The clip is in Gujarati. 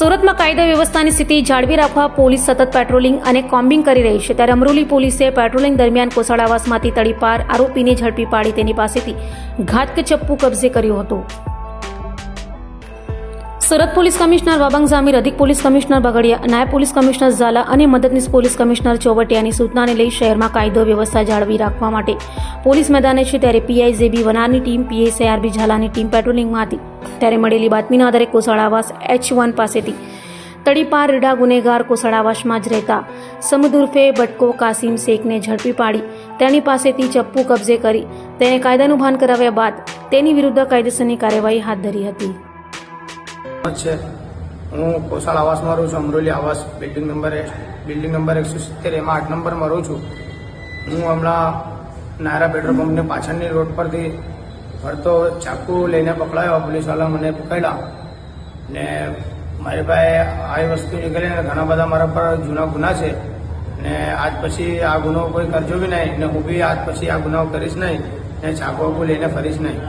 સુરતમાં કાયદા વ્યવસ્થાની સ્થિતિ જાળવી રાખવા પોલીસ સતત પેટ્રોલિંગ અને કોમ્બિંગ કરી રહી છે, ત્યારે અમરોલી પોલીસે પેટ્રોલિંગ દરમિયાન કોસાડ આવાસમાંથી તડીપાર આરોપીને ઝડપી પાડી તેની પાસેથી ઘાતક ચપ્પુ કબજે કર્યો હતો. સુરત પોલીસ કમિશનર વાબંગ ઝામીર, અધિક પોલીસ કમિશનર બગડિયા, નાયબ પોલીસ કમિશનર ઝાલા અને મદદનીશ પોલીસ કમિશનર ચોવટિયાની સૂચનાને લઈ શહેરમાં કાયદો વ્યવસ્થા જાળવી રાખવા માટે પોલીસ મેદાને છે, ત્યારે પીઆઈ જેબી વનારની ટીમ, પીએસઆઈ આરબી ઝાલાની ટીમ પેટ્રોલિંગમાં હતી, ત્યારે મળેલી બાતમીના આધારે કોસાડ આવાસ H1 પાસેથી તડીપાર રીઢા ગુનેગાર કોસાડ આવાસમાં જ રહેતા સમદ ઉર્ફે બટકો કાસિમ શેખને ઝડપી પાડી તેની પાસેથી ચપ્પુ કબજે કરી તેને કાયદાનું ભાન કરાવ્યા બાદ તેની વિરુદ્ધ કાયદેસરની કાર્યવાહી હાથ ધરી હતી. હું કોસાડ આવાસમાં રહું છું. અમરોલી આવાસ બિલ્ડિંગ નંબર 170, એમાં 8 નંબરમાં રહું છું. હું હમણાં નાયરા પેટ્રોલ પંપની પાછળની રોડ પરથી ફરતો ચાકુ લઈને પકડાયો. પોલીસવાળા મને પકડ્યા ને મારી પાસે આવી વસ્તુ નીકળી ને ઘણા બધા મારા પર જૂના ગુના છે ને આજ પછી આ ગુનો કોઈ કરજો બી નહીં ને હું બી આજ પછી આ ગુનાઓ કરીશ નહીં ને ચાકુ લઈને ફરીશ નહીં.